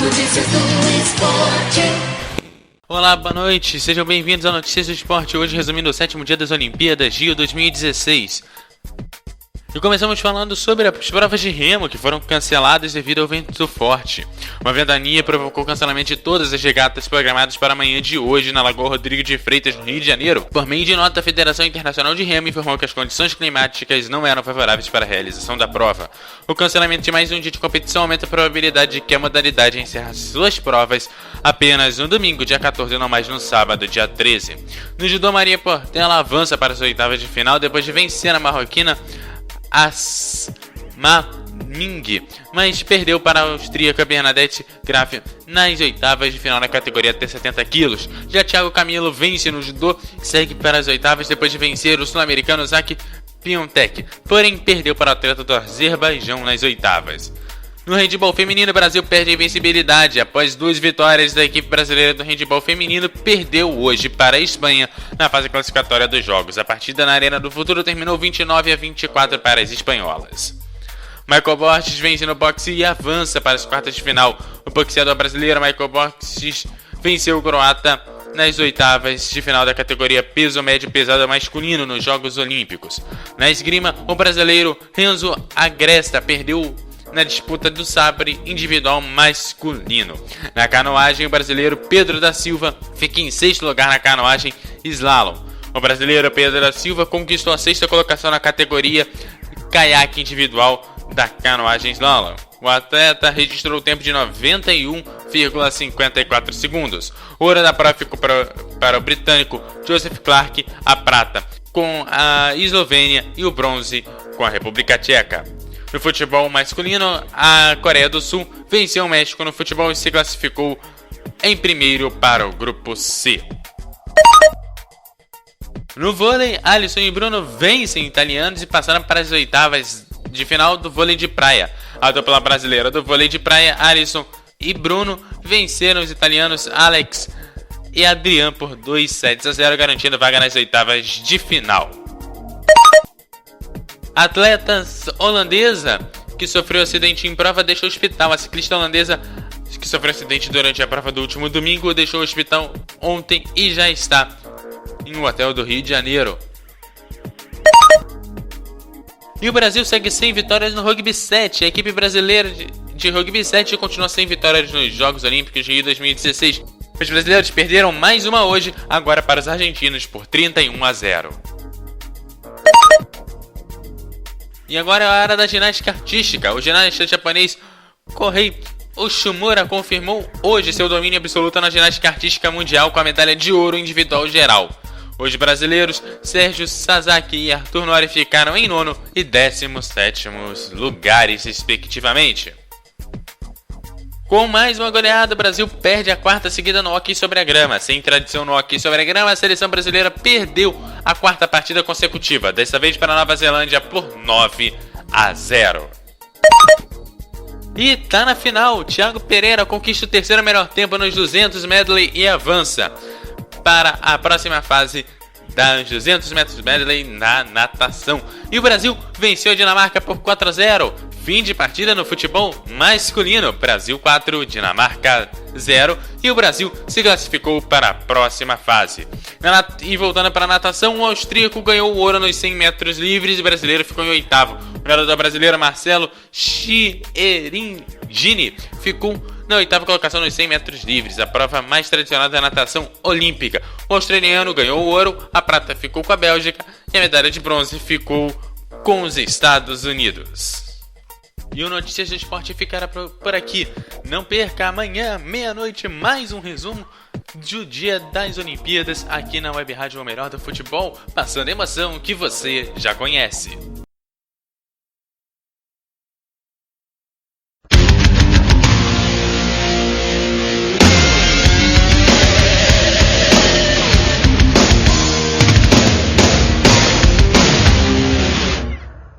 Notícias do esporte. Olá, boa noite, sejam bem-vindos ao Notícias do Esporte, hoje resumindo o 7º dia das Olimpíadas Rio 2016. E começamos falando sobre as provas de remo que foram canceladas devido ao vento forte. Uma ventania provocou o cancelamento de todas as regatas programadas para amanhã de hoje na Lagoa Rodrigo de Freitas, no Rio de Janeiro. Por meio de nota, a Federação Internacional de Remo informou que as condições climáticas não eram favoráveis para a realização da prova. O cancelamento de mais um dia de competição aumenta a probabilidade de que a modalidade encerre suas provas apenas no domingo, dia 14, e não mais no sábado, dia 13. No judô, Maria Portela avança para as oitavas de final depois de vencer a marroquina Asma Ming, mas perdeu para a austríaca Bernadette Graf nas oitavas de final na categoria até 70 quilos. Já Thiago Camilo vence no judô e segue para as oitavas depois de vencer o sul-americano Zach Piontek, porém perdeu para o atleta do Azerbaijão nas oitavas. No handebol feminino, o Brasil perde a invencibilidade. Após 2 vitórias da equipe brasileira do handebol feminino, perdeu hoje para a Espanha na fase classificatória dos jogos. A partida na Arena do Futuro terminou 29-24 para as espanholas. Michael Borges vence no boxe e avança para as quartas de final. O boxeador brasileiro Michael Borges venceu o croata nas oitavas de final da categoria peso médio pesado masculino nos Jogos Olímpicos. Na esgrima, o brasileiro Renzo Agresta perdeu na disputa do sabre individual masculino. Na canoagem, o brasileiro Pedro da Silva fica em 6º lugar na canoagem slalom. O brasileiro Pedro da Silva conquistou a 6ª colocação na categoria caiaque individual da canoagem slalom. O atleta registrou o tempo de 91,54 segundos. O ouro da prova ficou para o britânico Joseph Clark, a prata com a Eslovênia e o bronze com a República Tcheca. No futebol masculino, a Coreia do Sul venceu o México no futebol e se classificou em primeiro para o grupo C. No vôlei, Alisson e Bruno vencem italianos e passaram para as oitavas de final do vôlei de praia. A dupla brasileira do vôlei de praia, Alisson e Bruno, venceram os italianos Alex e Adrian por 2-0, garantindo vaga nas oitavas de final. A atleta holandesa que sofreu acidente em prova deixou o hospital. A ciclista holandesa que sofreu acidente durante a prova do último domingo deixou o hospital ontem e já está em um hotel do Rio de Janeiro. E o Brasil segue sem vitórias no Rugby 7. A equipe brasileira de Rugby 7 continua sem vitórias nos Jogos Olímpicos de Rio 2016. Os brasileiros perderam mais uma hoje, agora para os argentinos por 31-0. E agora é a hora da ginástica artística. O ginasta japonês Kohei Oshimura confirmou hoje seu domínio absoluto na ginástica artística mundial com a medalha de ouro individual geral. Os brasileiros Sérgio Sasaki e Arthur Nori ficaram em 9º e 17º lugares, respectivamente. Com mais uma goleada, o Brasil perde a 4ª seguida no hóquei sobre a grama. Sem tradição no hóquei sobre a grama, a seleção brasileira perdeu a 4ª partida consecutiva, desta vez para a Nova Zelândia por 9-0. E tá na final, Thiago Pereira conquista o 3º melhor tempo nos 200 medley e avança para a próxima fase das 200 metros medley na natação. E o Brasil venceu a Dinamarca por 4-0. Fim de partida no futebol masculino. Brasil 4, Dinamarca 0. E o Brasil se classificou para a próxima fase. E voltando para a natação, o austríaco ganhou o ouro nos 100 metros livres e o brasileiro ficou em 8º. O nadador brasileiro Marcelo Chieringini ficou na 8ª colocação nos 100 metros livres, a prova mais tradicional da natação olímpica. O australiano ganhou o ouro, a prata ficou com a Bélgica e a medalha de bronze ficou com os Estados Unidos. E o Notícias do Esporte ficará por aqui. Não perca amanhã, meia-noite, mais um resumo do dia das Olimpíadas aqui na Web Rádio O Melhor do Futebol, passando a emoção que você já conhece.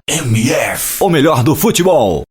MF, o melhor do futebol.